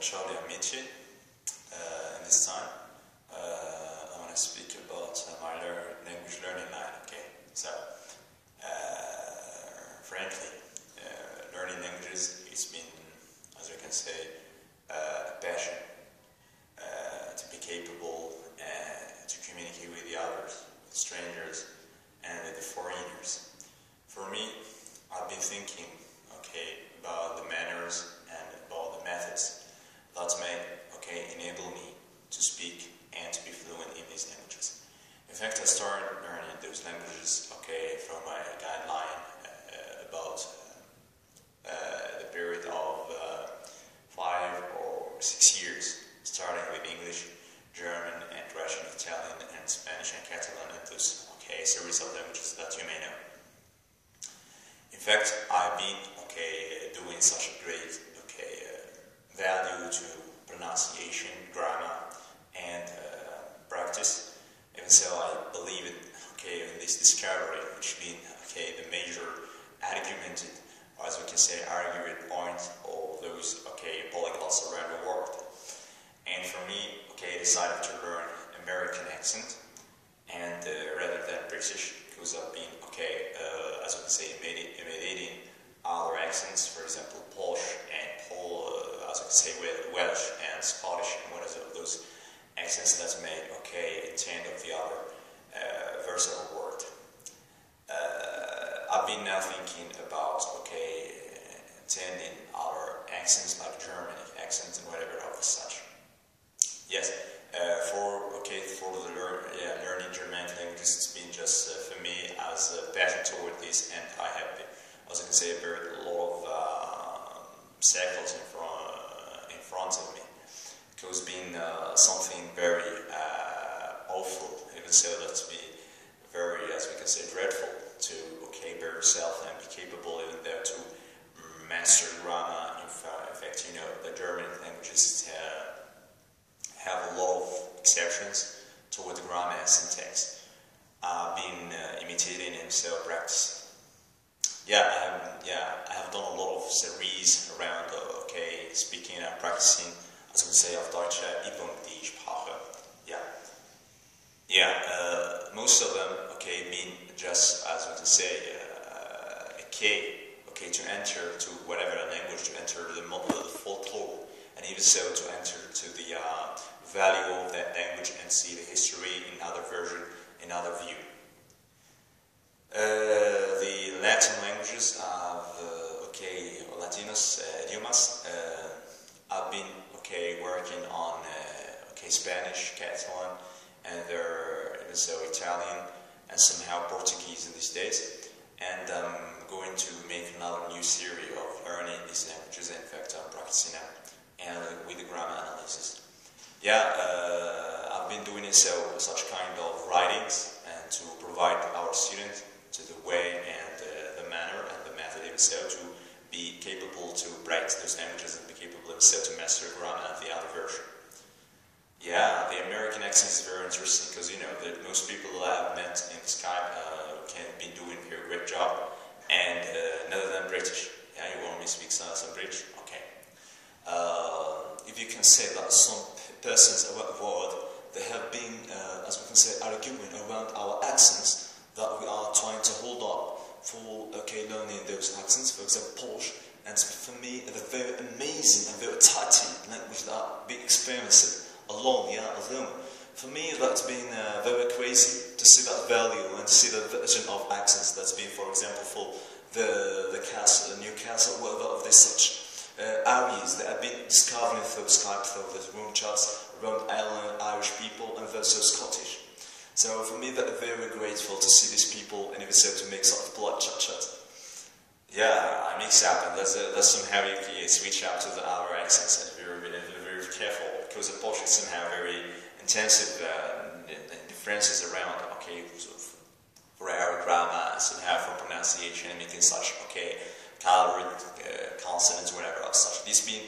Charlie Amici. In this time, I want to speak about my language learning line. Okay, so frankly, learning languages it's been, as you can say, a passion to be capable to communicate with the others, with strangers, and with the foreigners. For me, I've been thinking, okay, about the manners and about the methods that may, enable me to speak and to be fluent in these languages. In fact, I started learning those languages, from my guideline about the period of 5 or 6 years, starting with English, German, and Russian, Italian, and Spanish, and Catalan, and those, series of languages that you may know. In fact, I've been, doing such a great, value to pronunciation, grammar, and practice. Even so, I believe in, in this discovery, which been, the major argumented, or as we can say, argued point of those, polyglots around the world. And for me, I decided to learn American accent, and rather than British, because I've been, as we can say, imitating other accents, for example, Polish and as we can say, Welsh and Scottish, and what is it, those accents that may, intend of the other versatile word. I've been now thinking about, intending other accents like German accents and whatever of such. Yes, for the learning German languages, it's been just for me as a passion toward this, and I have, as you can say, a lot of cycles in front of me. Because being something very awful, even so that's be very, as we can say, dreadful to bear yourself and be capable even there to master grammar. In fact, the German languages have a lot of exceptions toward the grammar and syntax. I've been imitating and so practicing. I have done a lot of series around, speaking and practicing, as we say, auf Deutsch, Übung die Sprache. Most of them, mean just, as we can say, a key, to enter to whatever language, to enter the folklore, and even so to enter to the value of that language and see the history in other version, in other view. The Latin languages have, Latinos, idiomas. I've been, working on, Spanish, Catalan, and so Italian, and somehow Portuguese in these days. And I'm going to make another new series of learning these languages. In fact, I'm practicing now, and with the grammar analysis. I've been doing such kind of writings, and to provide our students to the way and the manner and the method himself to be capable to practice those languages and be capable himself to master grammar and the other version. The American accent is very interesting because that most people that I've met in Skype can be doing a very great job, and none of them British. You want me to speak some British? If you can say that some persons around the world, they have been, as we can say, arguing around our accents that we are trying to hold up for learning those accents, for example Polish, and for me the very amazing and very tidy language that I've been experiencing alone. For me that's been very crazy to see that value and to see the version of accents that's been, for example, for the castle, the Newcastle, whatever of these such areas that I've been discovering through Skype, through the room chats around Ireland, Irish people, and also Scottish. So for me, they're very grateful to see these people and even so to make sort of polite chat. I mix up, and that's somehow you switch up to the other accents and very careful, because the Polish is somehow very intensive differences around, for our grammar, somehow for pronunciation and making such, colored consonants, whatever of such. This being,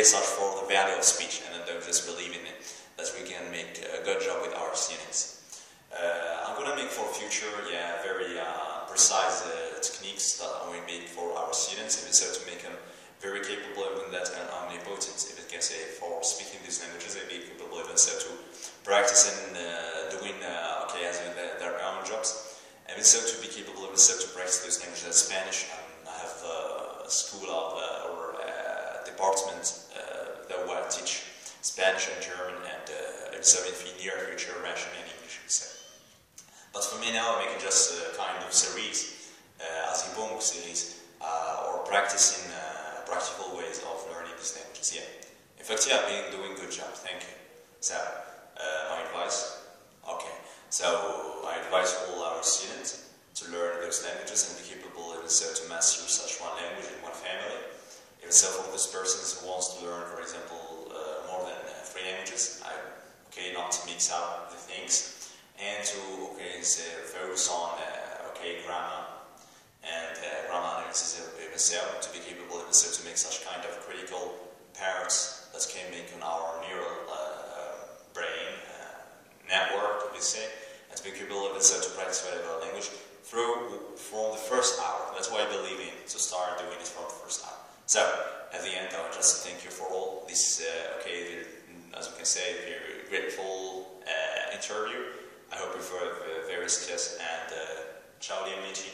such for the value of speech, and then just believing it, that we can make a good job with our students. I'm going to make for future, very precise techniques that I will make for our students, even so to make them very capable of that and omnipotent, if it can say, for practicing doing okay as in their own jobs, and also to be capable of also to practice those languages as Spanish. I have a school of or a department that will teach Spanish and German, and also in the near future Russian and English. So. But for me now, I'm making just a kind of series, as a bonus series, or practicing practical ways of learning these languages. Yeah. In fact, yeah, I've been doing a good job. Thank you. So, my advice. Okay. So, I advise all our students to learn those languages and be capable also to master such one language in one family. Even so, for those persons who wants to learn, for example, more than 3 languages, okay, not to mix up the things, and to okay, say, focus on grammar and grammar analysis to be capable also to make such kind of critical parts that can make on our neural brain network, we say, and to be capable also to practice whatever language from the first hour. That's why I believe in to start doing it from the first hour. So at the end, I would just thank you for all this. As we can say, very grateful interview. I hope you have a very success and ciao, amici.